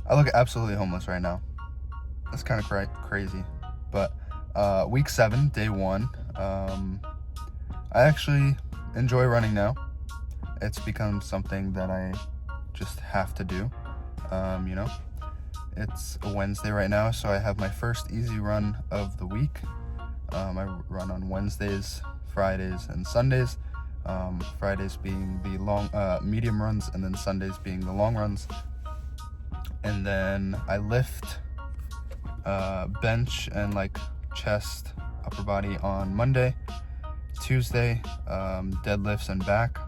I look absolutely homeless right now. That's kind of crazy. But week 7, day 1. I actually enjoy running now. It's become something that I just have to do. You know, it's a Wednesday right now, so I have my first easy run of the week. I run on Wednesdays, Fridays, and Sundays. Fridays being the long, medium runs, and then Sundays being the long runs. And then I lift bench and like chest, upper body on Monday. Tuesday, deadlifts and back.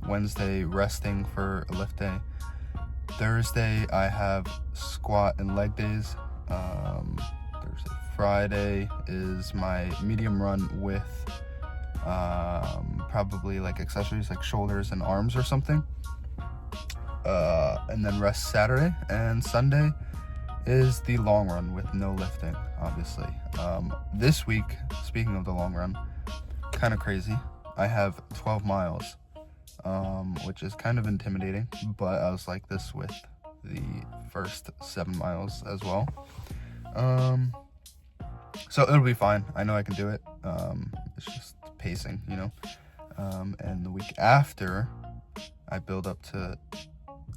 Wednesday, resting for a lift day. Thursday, I have squat and leg days. Thursday, Friday is my medium run with probably like accessories like shoulders and arms or something. And then rest Saturday, and Sunday is the long run with no lifting, obviously. This week, speaking of the long run, kind of crazy. I have 12 miles, which is kind of intimidating, but I was like this with the first 7 miles as well. So it'll be fine. I know I can do it. It's just pacing, you know. And the week after, I build up to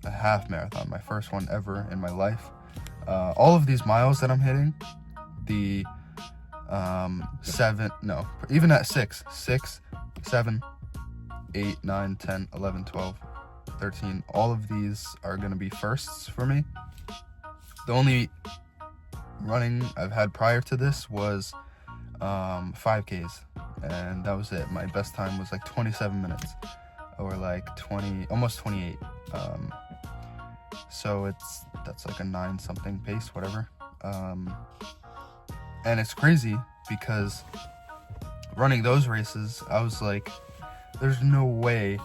a half marathon, my first one ever in my life. All of these miles that I'm hitting, the even at 6, 7, 8, 9, 10, 11, 12, 13, all of these are going to be firsts for me. The only running I've had prior to this was 5Ks, and that was it. My best time was like 27 minutes, or like almost 28. So that's like a 9 something pace, whatever. And it's crazy because running those races, I was like, there's no way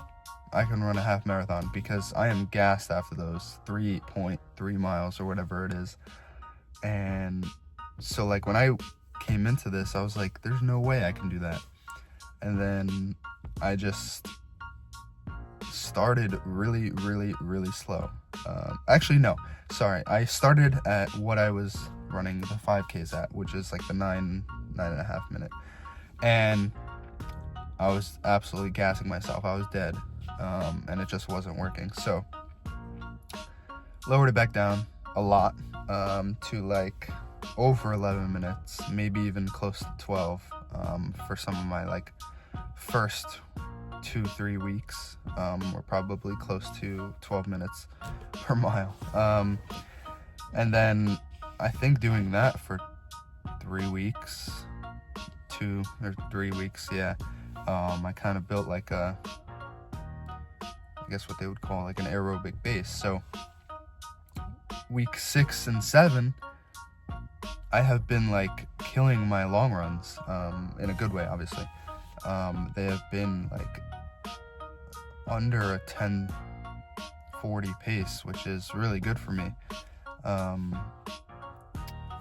I can run a half marathon, because I am gassed after those 3.3 miles or whatever it is. And so like when I came into this, I was like, there's no way I can do that. And then I just started really, really, really slow. Actually, no, sorry. I started at what I was running the 5Ks at, which is like the 9.5 minute. And I was absolutely gassing myself. I was dead. And it just wasn't working. So lowered it back down a lot, to like over 11 minutes, maybe even close to 12, for some of my like first 2-3 weeks. We're probably close to 12 minutes per mile. And then I think doing that for 3 weeks, 2 or 3 weeks, yeah, I kind of built like I guess what they would call like an aerobic base. So week 6 and 7, I have been like killing my long runs, in a good way, obviously. They have been like under a 10:40 pace, which is really good for me,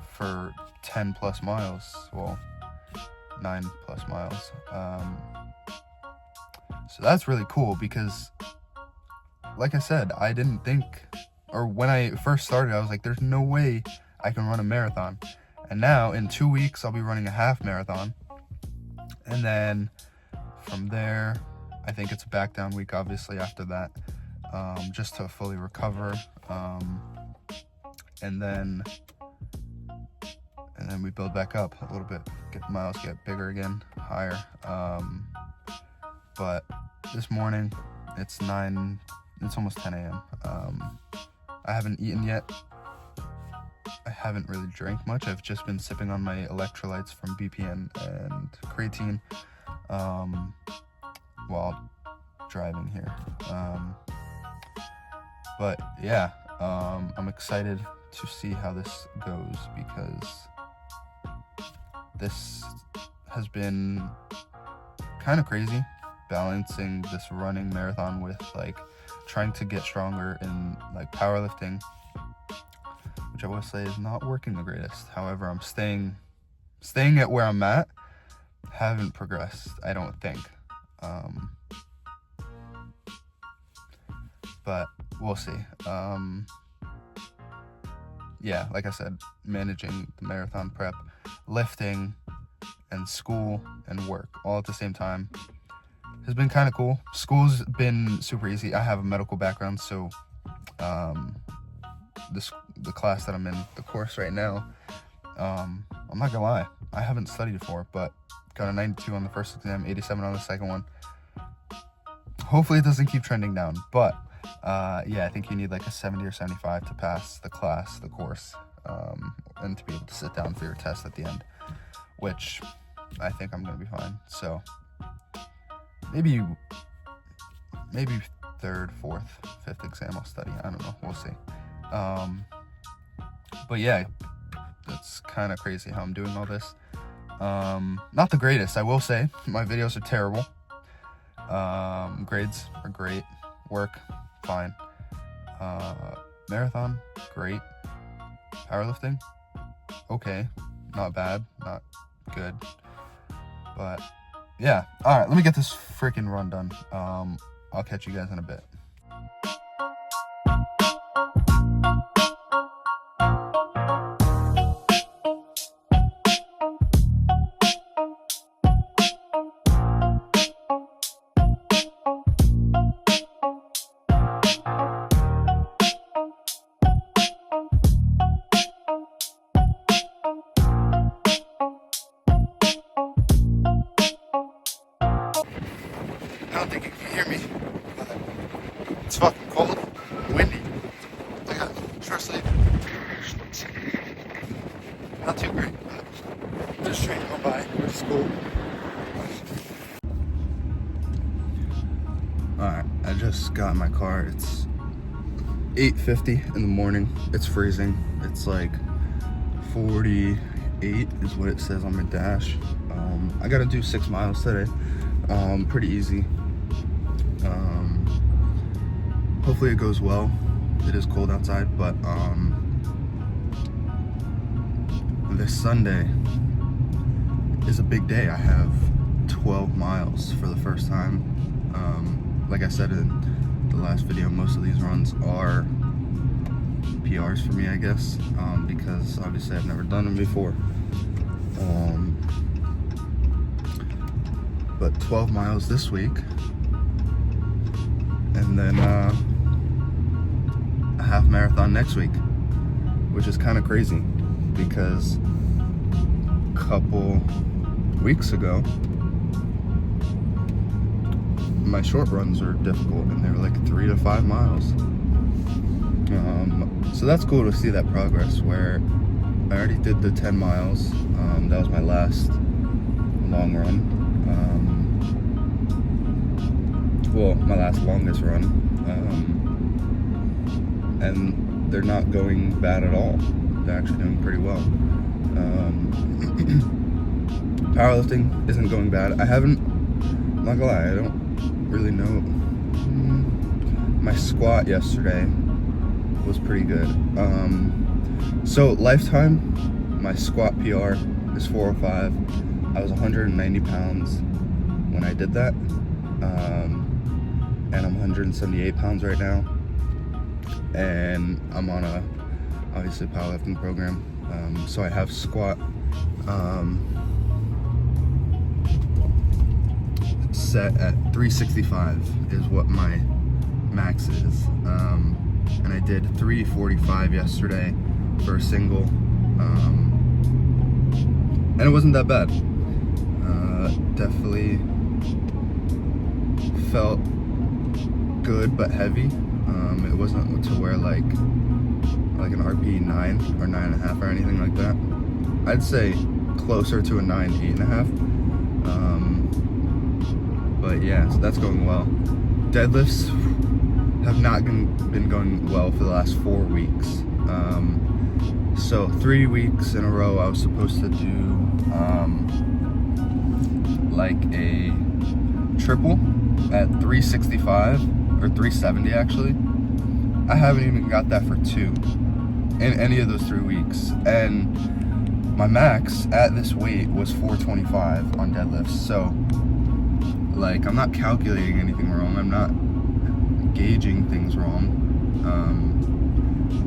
for 10 plus miles, well, 9 plus miles. So that's really cool, because like I said, I didn't think, or when I first started, I was like, there's no way I can run a marathon. And now in 2 weeks, I'll be running a half marathon. And then from there, I think it's a back down week, obviously, after that, just to fully recover. And then we build back up a little bit, get the miles get bigger again, higher. But this morning, it's almost 10 a.m. I haven't eaten yet. I haven't really drank much. I've just been sipping on my electrolytes from BPN and creatine, while driving here. But yeah, I'm excited to see how this goes, because this has been kind of crazy, balancing this running marathon with like trying to get stronger in like powerlifting, which I will say is not working the greatest. However, I'm staying at where I'm at. Haven't progressed, I don't think. But we'll see. yeah, like I said, managing the marathon prep, lifting, and school and work all at the same time has been kind of cool. School's been super easy. I have a medical background, so the class that I'm in, the course right now, I'm not gonna lie, I haven't studied for it, but got a 92 on the first exam, 87 on the second one. Hopefully it doesn't keep trending down, but yeah, I think you need like a 70 or 75 to pass the course, and to be able to sit down for your test at the end, which I think I'm gonna be fine. So maybe third, fourth, fifth exam I'll study. I don't know, we'll see. But yeah, that's kind of crazy how I'm doing all this. Not the greatest, I will say. My videos are terrible. Grades are great. Work, fine. Marathon, great. Powerlifting, okay. Not bad, not good. But yeah, all right, let me get this freaking run done. I'll catch you guys in a bit. I don't think you can hear me, but it's fucking cold, windy. I got short sleeve. Not too great, but just train going by, which is cool. Alright, I just got in my car. It's 8:50 in the morning. It's freezing. It's like 48 is what it says on my dash. I gotta do 6 miles today. Pretty easy. Hopefully it goes well. It is cold outside, but this Sunday is a big day. I have 12 miles for the first time. Like I said in the last video, most of these runs are PRs for me, I guess, because obviously I've never done them before. But 12 miles this week, and then a half marathon next week, which is kind of crazy because a couple weeks ago my short runs were difficult and they were like 3 to 5 miles. So that's cool to see that progress, where I already did the 10 miles. That was my last long run. Well, my last longest run, and they're not going bad at all. They're actually doing pretty well. Powerlifting isn't going bad. I'm not gonna lie, I don't really know. My squat yesterday was pretty good. So lifetime, my squat PR is 405. I was 190 pounds when I did that. And I'm 178 pounds right now, and I'm on a obviously powerlifting program, so I have squat set at 365 is what my max is, and I did 345 yesterday for a single, and it wasn't that bad. Definitely felt good but heavy. It wasn't to where like an RP 9 or 9.5 or anything like that. I'd say closer to a 9, 8.5. But yeah, so that's going well. Deadlifts have not been going well for the last 4 weeks. So 3 weeks in a row I was supposed to do like a triple at 365 or 370 actually. I haven't even got that for 2 in any of those 3 weeks, and my max at this weight was 425 on deadlifts. So like, I'm not calculating anything wrong, I'm not gauging things wrong.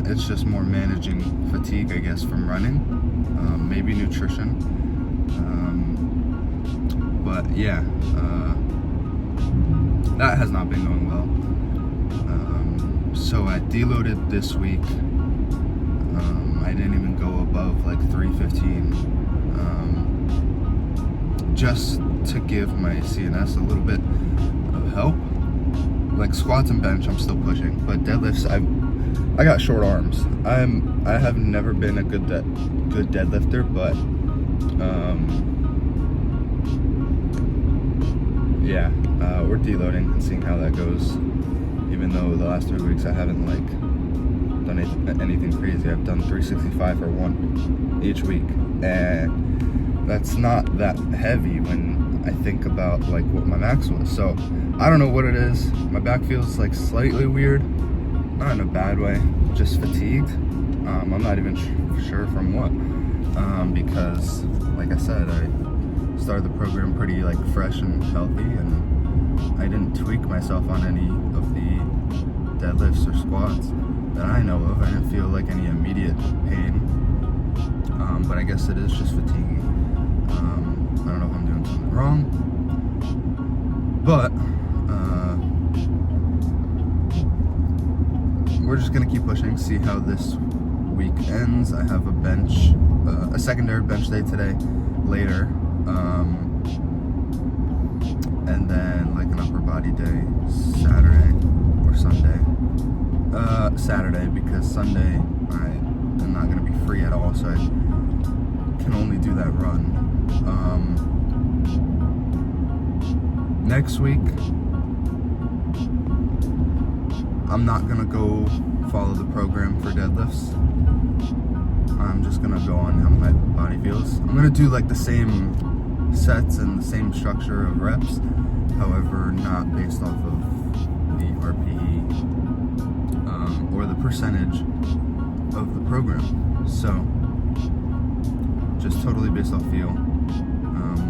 It's just more managing fatigue, I guess, from running, maybe nutrition. But yeah, that has not been going well. So I deloaded this week. I didn't even go above like 315, just to give my CNS a little bit of help. Like squats and bench, I'm still pushing, but deadlifts, I got short arms. I have never been a good deadlifter, but yeah, we're deloading and seeing how that goes. Even though the last 3 weeks I haven't like done anything crazy. I've done 365 for 1 each week, and that's not that heavy when I think about like what my max was. So I don't know what it is. My back feels like slightly weird, not in a bad way, just fatigued. I'm not even sure from what, because like I said, I started the program pretty like fresh and healthy, and I didn't tweak myself on any of the deadlifts or squats that I know of. I didn't feel like any immediate pain, but I guess it is just fatigue. I don't know if I'm doing something wrong, but we're just gonna keep pushing, see how this week ends. I have a secondary bench day today, later, and then like an upper body day Saturday or Sunday. Saturday, because Sunday I am not gonna be free at all, so I can only do that run. Next week, I'm not gonna go follow the program for deadlifts. I'm just gonna go on how my body feels. I'm gonna do like the same sets and the same structure of reps, however, not based off of the RPE or the percentage of the program. So, just totally based off feel.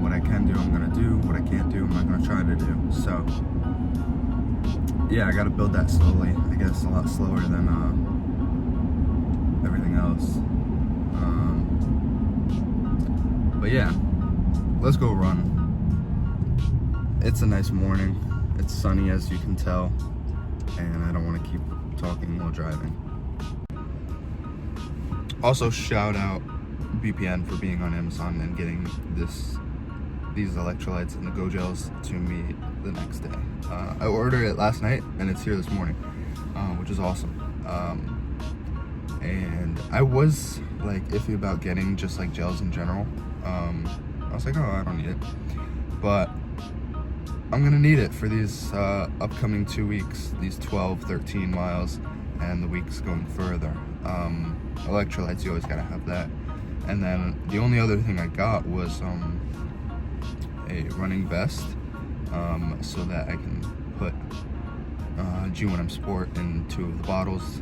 What I can do, I'm gonna do. What I can't do, I'm not gonna try to do. So, yeah, I gotta build that slowly. I guess a lot slower than everything else. But yeah, let's go run. It's a nice morning. It's sunny, as you can tell, and I don't want to keep talking while driving. Also, shout out BPN for being on Amazon and getting these electrolytes and the Go Gels to me the next day. I ordered it last night and it's here this morning, which is awesome. And I was like iffy about getting just like gels in general. I was like, oh, I don't need it, but I'm gonna need it for these upcoming 2 weeks, these 12, 13 miles, and the weeks going further. Electrolytes, you always gotta have that. And then the only other thing I got was a running vest, so that I can put G1M Sport in 2 of the bottles,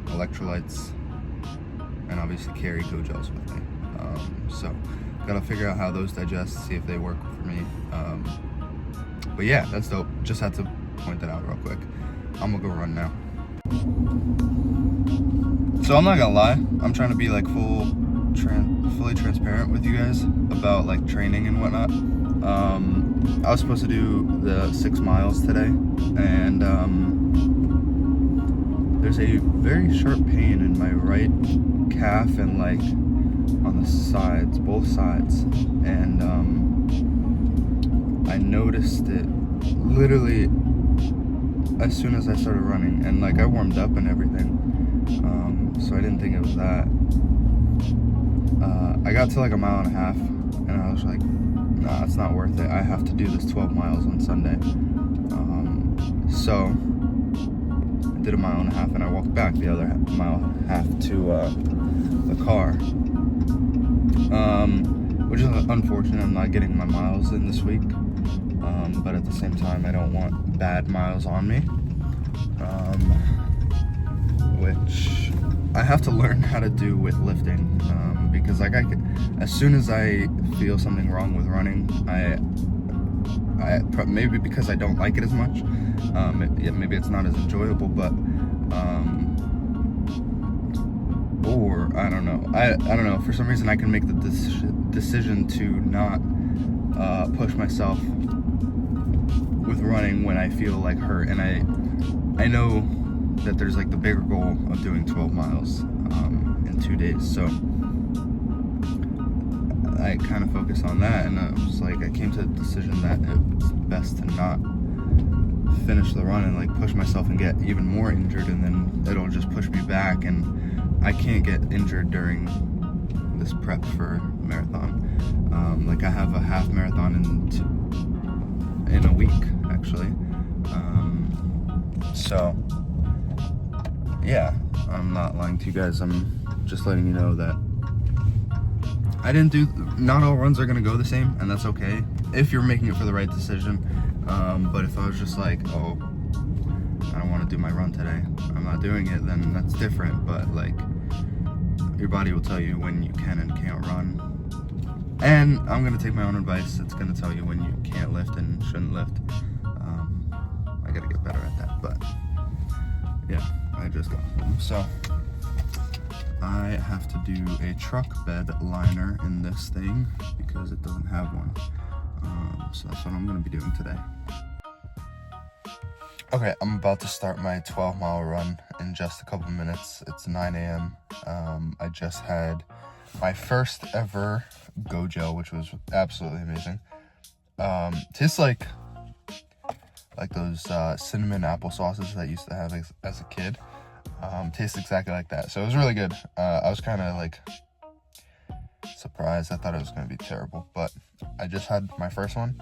electrolytes, and obviously carry Go Gels with me. So gotta figure out how those digest, see if they work for me. But yeah, that's dope. Just had to point that out real quick. I'm gonna go run now. So I'm not gonna lie, I'm trying to be like fully transparent with you guys about like training and whatnot. I was supposed to do the 6 miles today, and there's a very sharp pain in my right calf and like on the sides, both sides, and I noticed it literally as soon as I started running, and like I warmed up and everything, so I didn't think it was that. I got to like 1.5 miles, and I was like, nah, it's not worth it. I have to do this 12 miles on Sunday. So I did 1.5 miles, and I walked back the other 1.5 miles to the car, which is unfortunate. I'm not getting my miles in this week, but at the same time, I don't want bad miles on me, which I have to learn how to do with lifting, because like as soon as I feel something wrong with running, I maybe because I don't like it as much, maybe it's not as enjoyable, but Or I don't know. I don't know. For some reason, I can make the decision to not push myself with running when I feel like hurt, and I know that there's like the bigger goal of doing 12 miles in 2 days, so I kind of focus on that, and I was like, I came to the decision that it's best to not finish the run and like push myself and get even more injured, and then it'll just push me back, and I can't get injured during this prep for marathon. Like I have a half marathon in a week, actually. So yeah, I'm not lying to you guys. I'm just letting you know that not all runs are gonna go the same, and that's okay if you're making it for the right decision. But if I was just like, oh, I don't want to do my run today, I'm not doing it, then that's different. But like, your body will tell you when you can and can't run. And I'm gonna take my own advice. It's gonna tell you when you can't lift and shouldn't lift. I gotta get better at that, but yeah, I just got home. So I have to do a truck bed liner in this thing because it doesn't have one. So that's what I'm gonna be doing today. Okay, I'm about to start my 12-mile run in just a couple minutes. It's 9 a.m. I just had my first ever Go-Gel, which was absolutely amazing. Tastes like those cinnamon apple sauces that I used to have as a kid. Tastes exactly like that. So it was really good. I was kind of like surprised. I thought it was going to be terrible, but I just had my first one.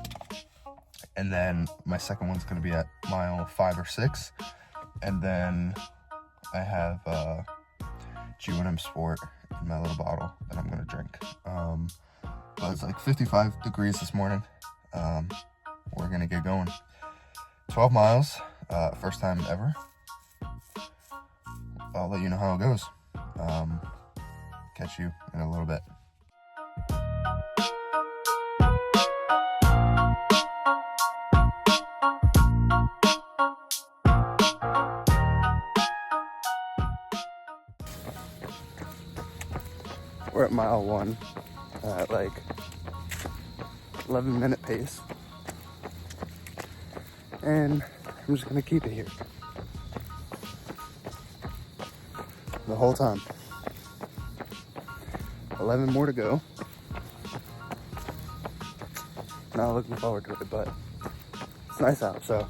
And then my second one's going to be at mile 5 or 6. And then I have G1M Sport in my little bottle that I'm going to drink. But it's like 55 degrees this morning. We're going to get going. 12 miles, first time ever. I'll let you know how it goes. Catch you in a little bit. We're at mile 1 at like 11-minute pace, and I'm just gonna keep it here the whole time. 11 more to go. Not looking forward to it, but it's nice out, so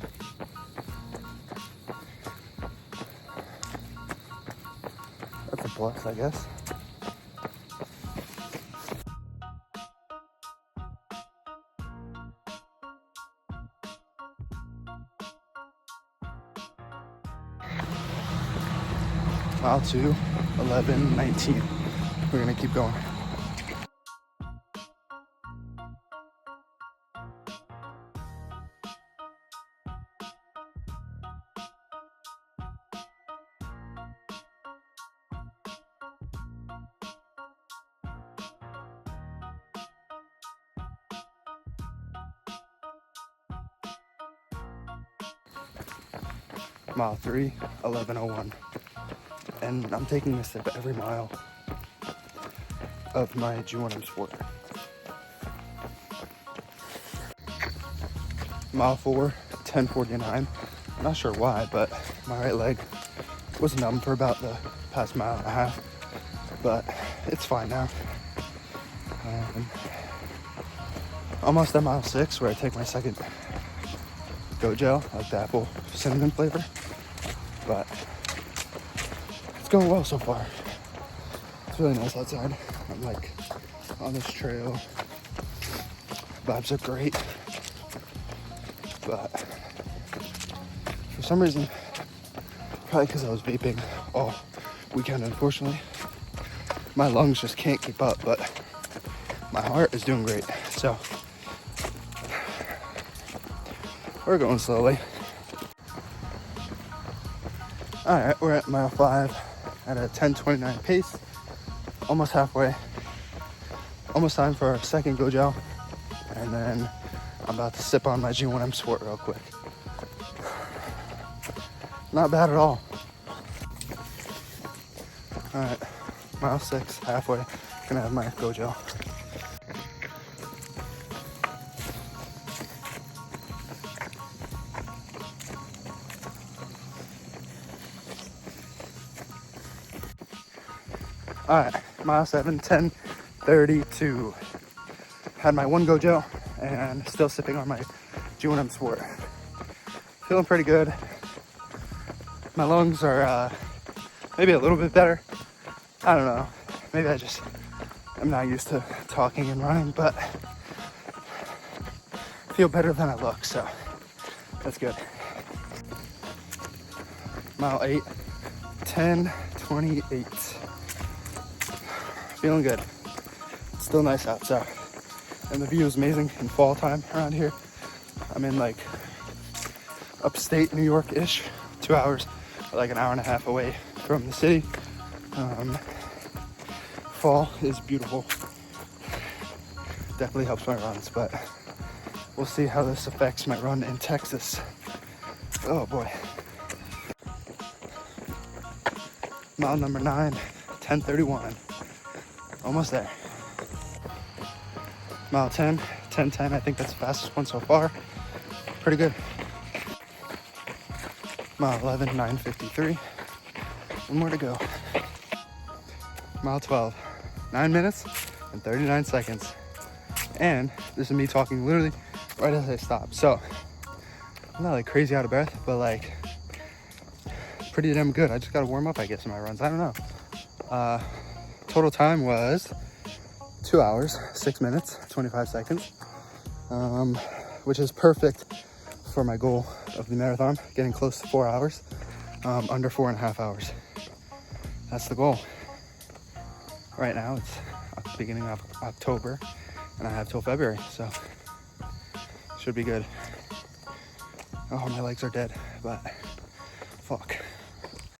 that's a plus, I guess. Mile 2, 11, 19. We're gonna keep going. Mile 3, 11:01. And I'm taking a sip every mile of my G1M Sport. Mile 4, 10:49. I'm not sure why, but my right leg was numb for about the past mile and a half, but it's fine now. Almost at mile 6, where I take my second Go-Gel, like the apple cinnamon flavor, but it's going well so far. It's really nice outside. I'm like on this trail. Vibes are great, but for some reason, probably because I was vaping all weekend, unfortunately, my lungs just can't keep up, but my heart is doing great. So we're going slowly. All right, we're at mile 5 at a 10:29 pace, almost halfway. Almost time for our second Go-Gel, and then I'm about to sip on my G1M Sport real quick. Not bad at all. All right, mile 6, halfway. Gonna have my Go Gel. All right, mile 7, 10:32. Had my one Go Gel and still sipping on my G1M Sport. Feeling pretty good. My lungs are maybe a little bit better. I don't know. Maybe I'm not used to talking and running, but I feel better than I look, so that's good. Mile 8, 10:28. Feeling good. It's still nice outside. And the view is amazing in fall time around here. I'm in like upstate New York-ish, 2 hours, like an hour and a half away from the city. Fall is beautiful. Definitely helps my runs, but we'll see how this affects my run in Texas. Oh boy. Mile number 9, 10:31. Almost there. Mile 10, 10:10. I think that's the fastest one so far. Pretty good. Mile 11, 9:53. One more to go. Mile 12, 9 minutes and 39 seconds. And this is me talking literally right as I stop. So I'm not like crazy out of breath, but like pretty damn good. I just gotta warm up, I guess, in my runs. I don't know. Total time was 2 hours, 6 minutes, 25 seconds, which is perfect for my goal of the marathon, getting close to 4 hours, under 4.5 hours. That's the goal. Right now it's the beginning of October and I have till February, so should be good. Oh, my legs are dead, but fuck.